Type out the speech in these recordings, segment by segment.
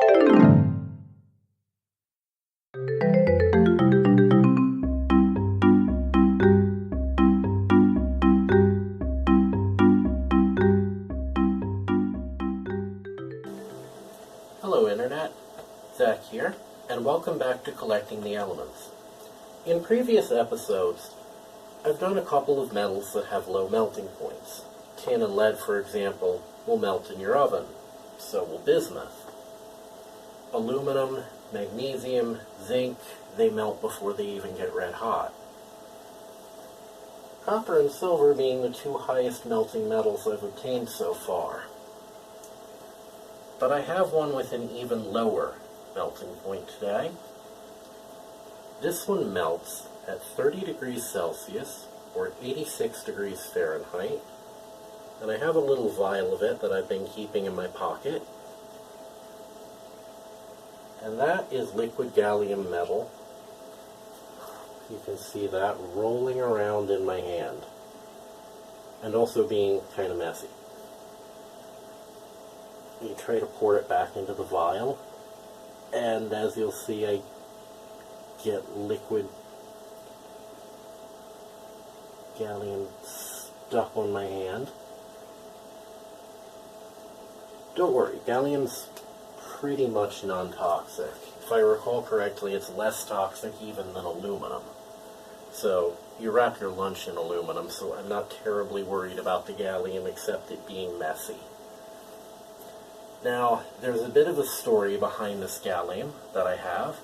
Hello Internet, Zach here, and welcome back to Collecting the Elements. In previous episodes, I've done a couple of metals that have low melting points. Tin and lead, for example, will melt in your oven, so will bismuth. Aluminum, magnesium, zinc, they melt before they even get red hot. Copper and silver being the two highest melting metals I've obtained so far. But I have one with an even lower melting point today. This one melts at 30 degrees Celsius, or 86 degrees Fahrenheit, and I have a little vial of it that I've been keeping in my pocket. And that is liquid gallium metal. You can see that rolling around in my hand, and also being kind of messy. You try to pour it back into the vial, and as you'll see, I get liquid gallium stuck on my hand. Don't worry, gallium's pretty much non-toxic. If I recall correctly, it's less toxic even than aluminum. So you wrap your lunch in aluminum, so I'm not terribly worried about the gallium except it being messy. Now, there's a bit of a story behind this gallium that I have.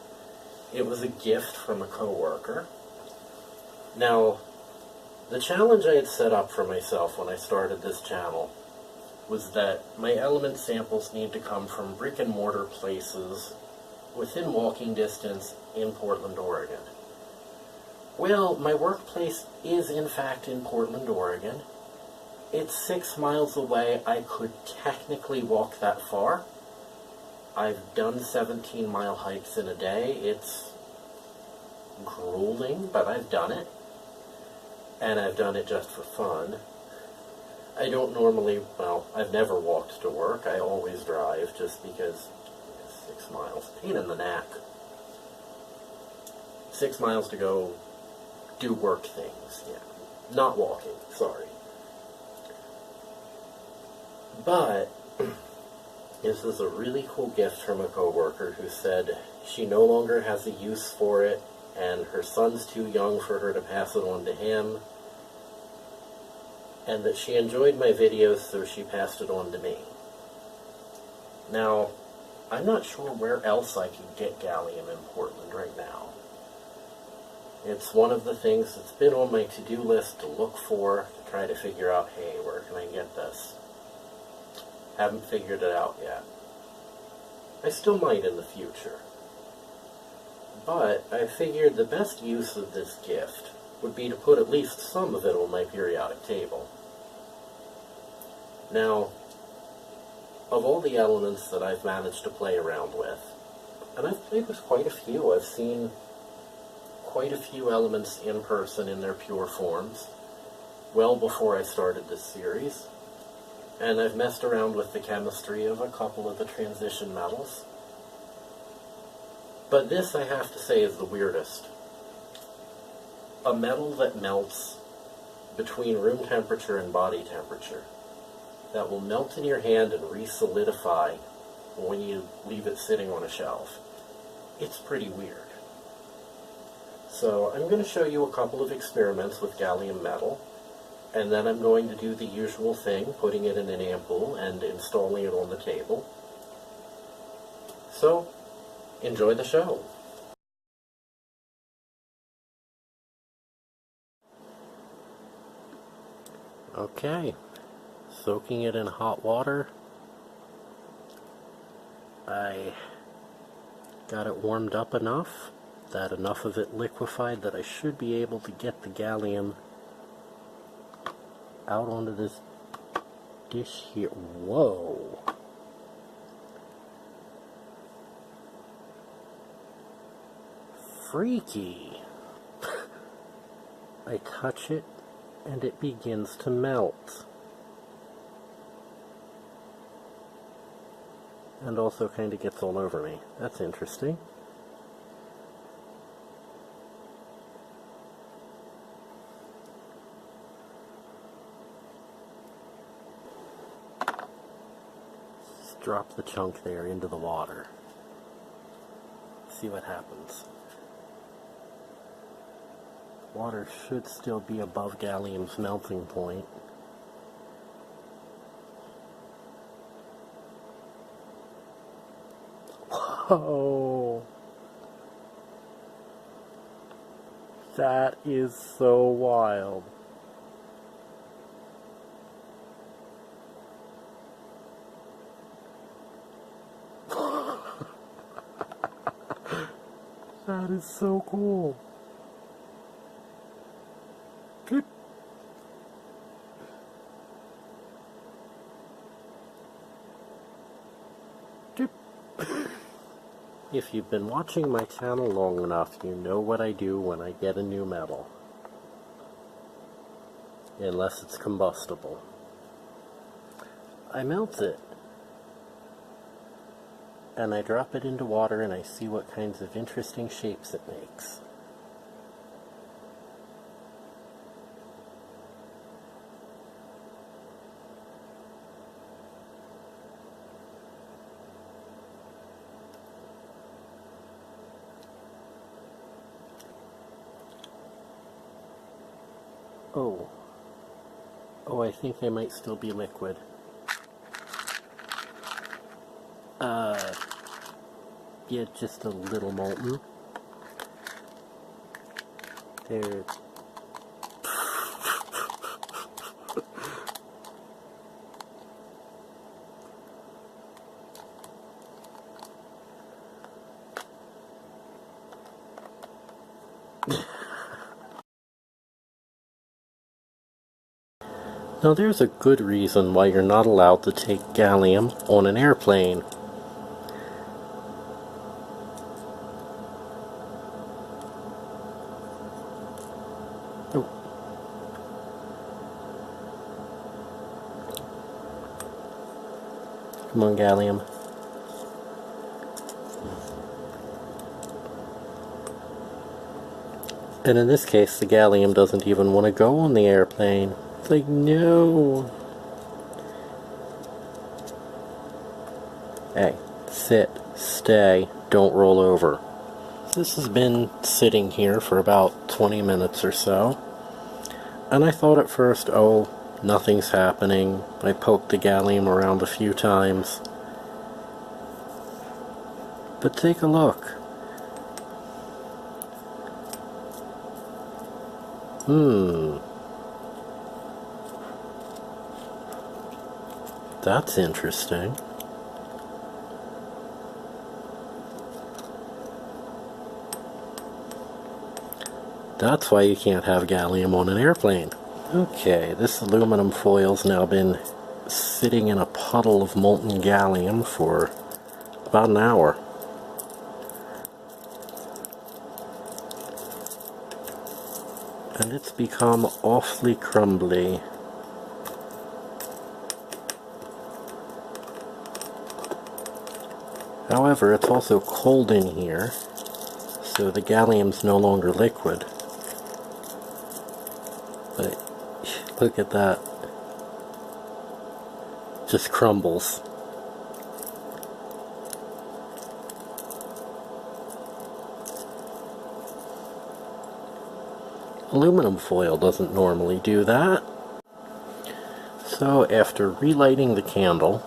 It was a gift from a coworker. Now, the challenge I had set up for myself when I started this channel was that my element samples need to come from brick and mortar places within walking distance in Portland, Oregon. Well, my workplace is in fact in Portland, Oregon. It's 6 miles away. I could technically walk that far. I've done 17-mile hikes in a day. It's grueling, but I've done it. And I've done it just for fun. I don't normally, well, I've never walked to work. I always drive just because 6 miles. Pain in the neck. 6 miles to go do work things. Yeah. Not walking, sorry. But this is a really cool gift from a coworker who said she no longer has a use for it, and her son's too young for her to pass it on to him, and that she enjoyed my videos, so she passed it on to me. Now, I'm not sure where else I can get gallium in Portland right now. It's one of the things that's been on my to-do list to look for, to try to figure out, hey, where can I get this? Haven't figured it out yet. I still might in the future. But I figured the best use of this gift would be to put at least some of it on my periodic table. Now, of all the elements that I've managed to play around with, and I've played with quite a few, I've seen quite a few elements in person in their pure forms, well before I started this series. And I've messed around with the chemistry of a couple of the transition metals. But this, I have to say, is the weirdest. A metal that melts between room temperature and body temperature, that will melt in your hand and re-solidify when you leave it sitting on a shelf. It's pretty weird. So I'm going to show you a couple of experiments with gallium metal. And then I'm going to do the usual thing, putting it in an ampoule and installing it on the table. So, enjoy the show. Okay, soaking it in hot water. I got it warmed up enough that enough of it liquefied that I should be able to get the gallium out onto this dish here. Whoa. Freaky. I touch it and it begins to melt. and also kind of gets all over me. That's interesting. Just drop the chunk there into the water. See what happens. Water should still be above gallium's melting point. Whoa! That is so wild. That is so cool. Good. Good. If you've been watching my channel long enough, you know what I do when I get a new metal. Unless it's combustible. I melt it. And I drop it into water and I see what kinds of interesting shapes it makes. Oh, I think they might still be liquid. Yeah, just a little molten. There. Now there's a good reason why you're not allowed to take gallium on an airplane. Oh. Come on, gallium. And in this case, the gallium doesn't even want to go on the airplane. It's like, no. Hey, sit, stay, don't roll over. This has been sitting here for about 20 minutes or so. And I thought at first, oh, nothing's happening. I poked the gallium around a few times. But take a look. That's interesting. That's why you can't have gallium on an airplane. Okay, this aluminum foil's now been sitting in a puddle of molten gallium for about an hour. And it's become awfully crumbly. However, it's also cold in here, so the gallium's no longer liquid. But look at that. Just crumbles. Aluminum foil doesn't normally do that. So after relighting the candle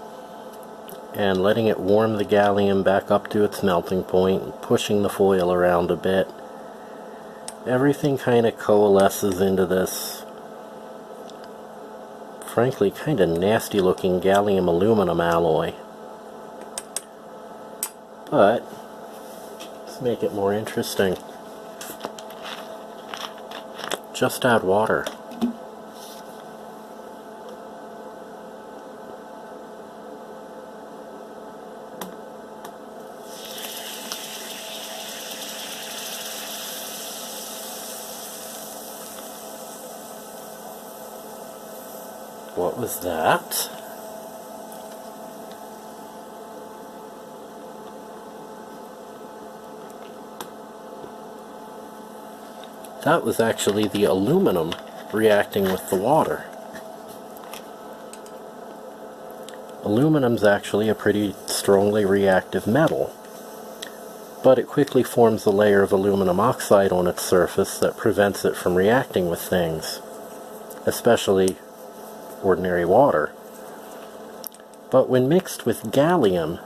and letting it warm the gallium back up to its melting point and pushing the foil around a bit, everything kind of coalesces into this, frankly, kind of nasty looking gallium aluminum alloy. But let's make it more interesting. Just add water. What was that? That was actually the aluminum reacting with the water. Aluminum's actually a pretty strongly reactive metal, but it quickly forms a layer of aluminum oxide on its surface that prevents it from reacting with things, especially ordinary water. But when mixed with gallium,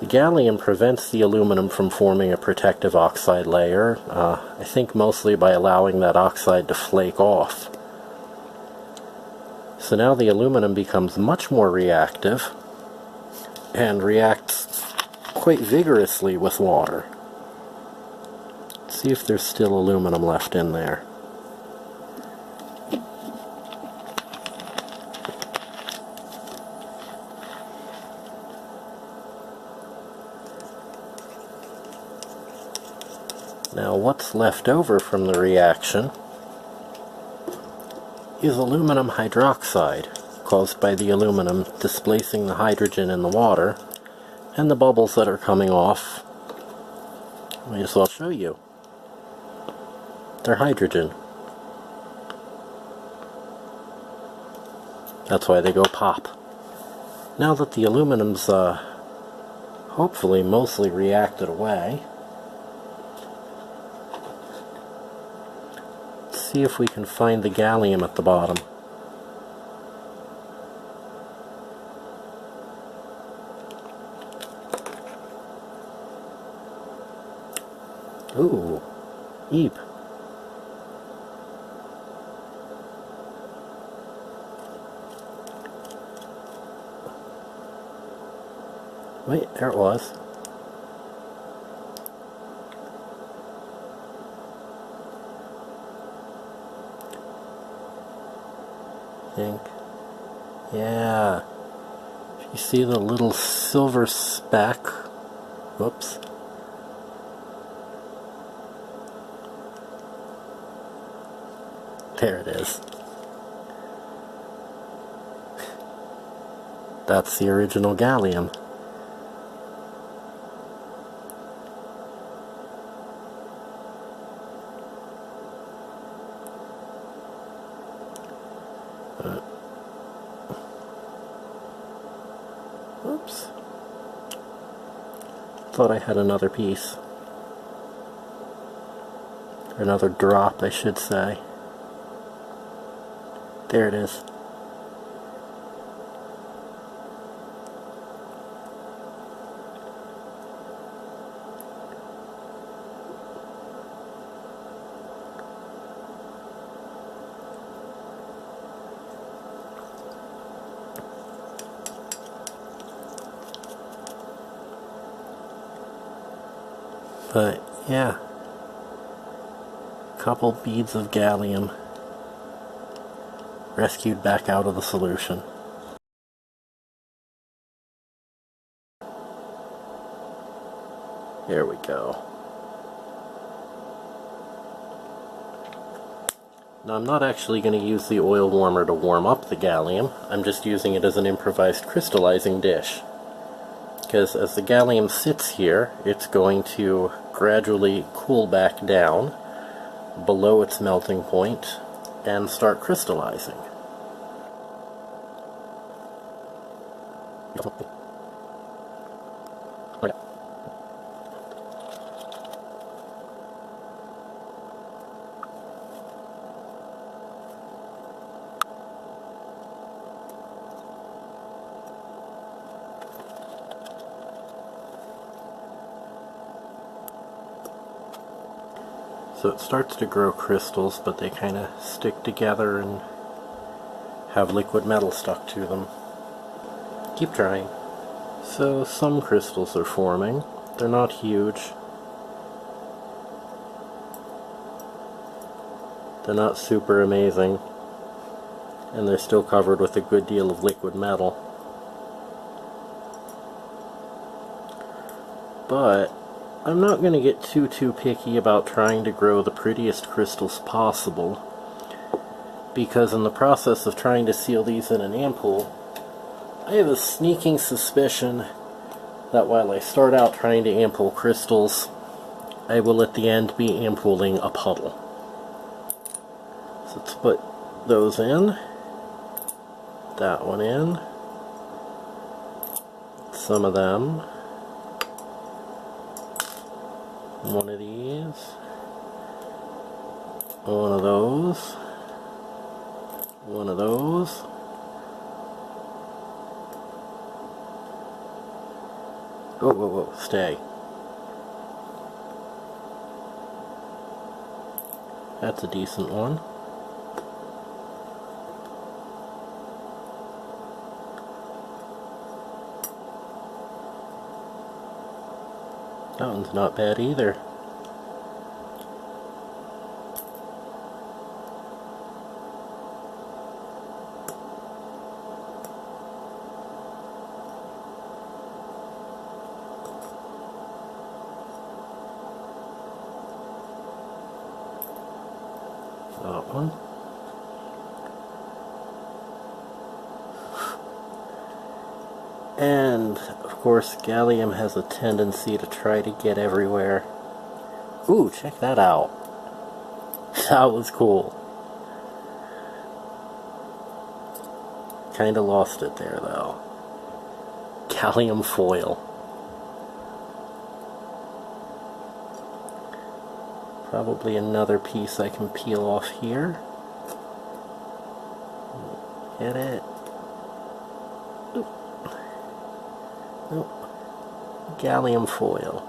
the gallium prevents the aluminum from forming a protective oxide layer, I think mostly by allowing that oxide to flake off. So now the aluminum becomes much more reactive and reacts quite vigorously with water. Let's see if there's still aluminum left in there. Now what's left over from the reaction is aluminum hydroxide, caused by the aluminum displacing the hydrogen in the water, and the bubbles that are coming off, might as well show you. They're hydrogen. That's why they go pop. Now that the aluminum's hopefully mostly reacted away, see if we can find the gallium at the bottom. Ooh, eep. Wait, there it was. Think. Yeah. If you see the little silver speck, whoops. There it is. That's the original gallium. Oops. Thought I had another piece. Or another drop, I should say. There it is. But yeah, a couple beads of gallium rescued back out of the solution. There we go. Now I'm not actually going to use the oil warmer to warm up the gallium, I'm just using it as an improvised crystallizing dish. Because as the gallium sits here, it's going to gradually cool back down below its melting point and start crystallizing. So it starts to grow crystals, but they kind of stick together and have liquid metal stuck to them. Keep trying. So some crystals are forming. They're not huge. They're not super amazing. And they're still covered with a good deal of liquid metal. But I'm not going to get too picky about trying to grow the prettiest crystals possible, because in the process of trying to seal these in an ampoule, I have a sneaking suspicion that while I start out trying to ampoule crystals I will at the end be ampouling a puddle. So let's put those in. That one in. Some of them. One of these. One of those. One of those. Whoa, whoa, whoa, stay. That's a decent one. That one's not bad either. That one. And, of course, gallium has a tendency to try to get everywhere. Ooh, check that out. That was cool. Kinda lost it there, though. Gallium foil. Probably another piece I can peel off here. Get it. Oop. Nope. Gallium foil.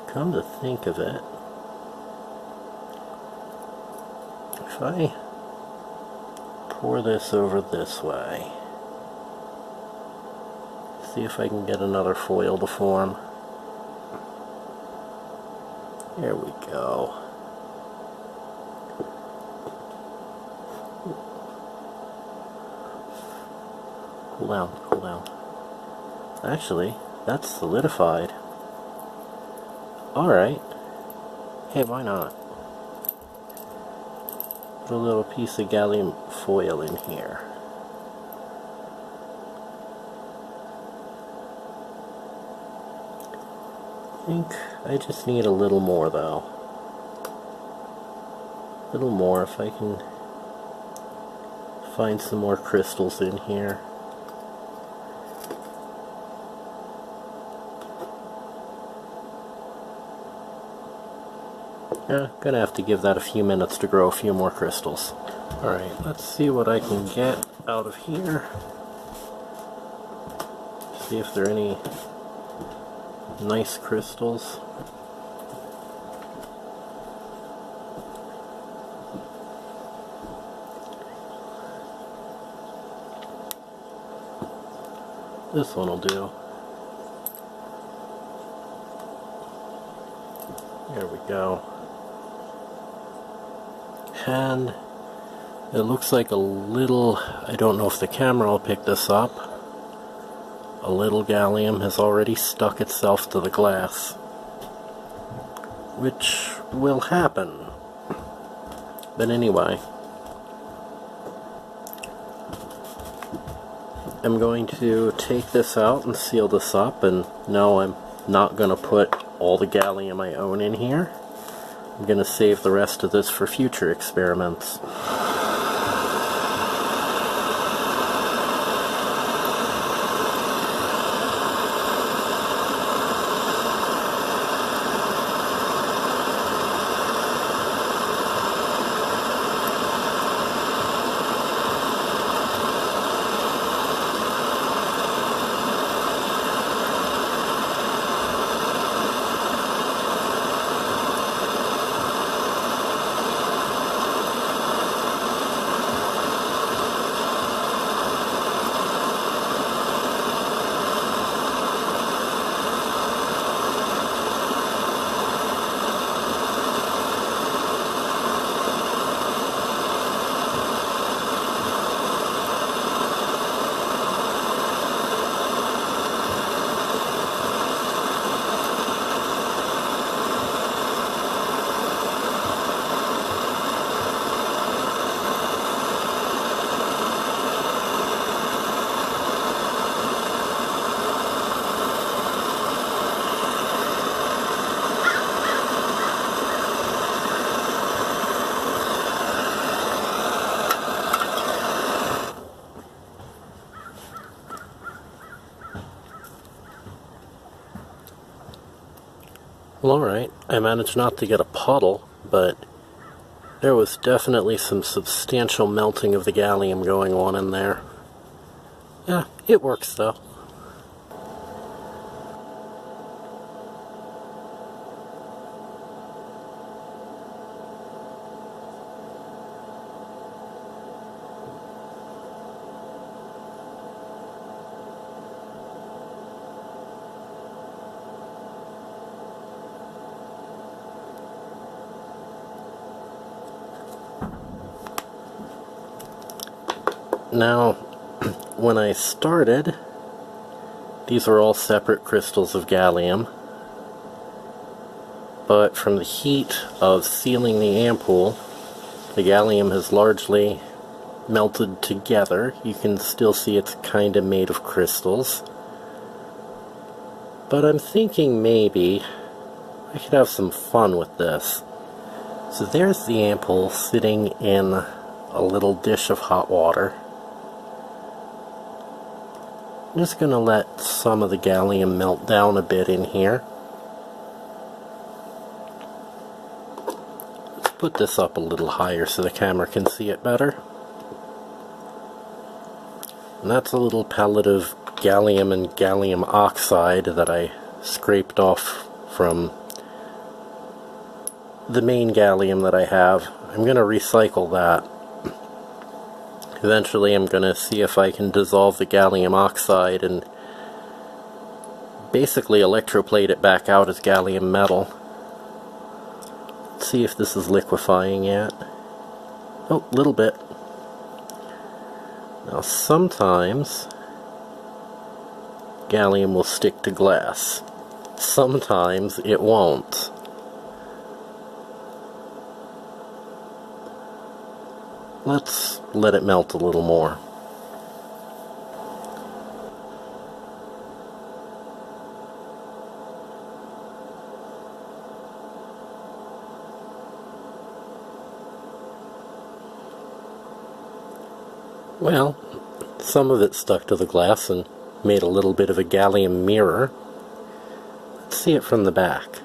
Come to think of it, if I pour this over this way, see if I can get another foil to form. There we go. Cool down, cool down. Actually, that's solidified. Alright. Hey, why not? Put a little piece of gallium foil in here. I think I just need a little more, though. A little more if I can find some more crystals in here. Yeah, gonna have to give that a few minutes to grow a few more crystals. Alright, let's see what I can get out of here. See if there are any nice crystals. This one will do. There we go. And it looks like a little, I don't know if the camera will pick this up, a little gallium has already stuck itself to the glass, which will happen. But anyway, I'm going to take this out and seal this up, and no, I'm not going to put all the gallium I own in here. I'm going to save the rest of this for future experiments. Well, alright, I managed not to get a puddle, but there was definitely some substantial melting of the gallium going on in there. Yeah, it works though. Now, when I started, these were all separate crystals of gallium, but from the heat of sealing the ampoule, the gallium has largely melted together. You can still see it's kind of made of crystals, but I'm thinking maybe I could have some fun with this. So there's the ampoule sitting in a little dish of hot water. I'm just going to let some of the gallium melt down a bit in here. Let's put this up a little higher so the camera can see it better. And that's a little pellet of gallium and gallium oxide that I scraped off from the main gallium that I have. I'm going to recycle that. Eventually I'm going to see if I can dissolve the gallium oxide and basically electroplate it back out as gallium metal. Let's see if this is liquefying yet. Oh, a little bit. Now sometimes gallium will stick to glass. Sometimes it won't. Let's let it melt a little more. Well, some of it stuck to the glass and made a little bit of a gallium mirror. Let's see it from the back.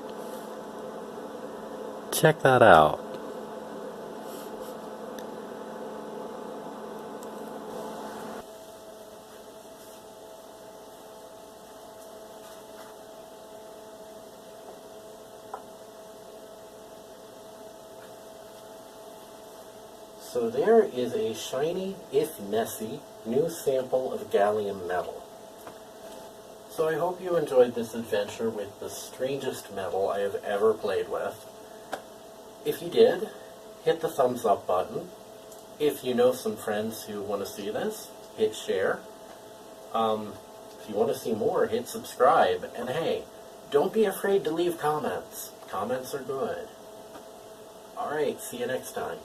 Check that out. So there is a shiny, if messy, new sample of gallium metal. So I hope you enjoyed this adventure with the strangest metal I have ever played with. If you did, hit the thumbs up button. If you know some friends who want to see this, hit share. If you want to see more, hit subscribe. And hey, don't be afraid to leave comments. Comments are good. Alright, see you next time.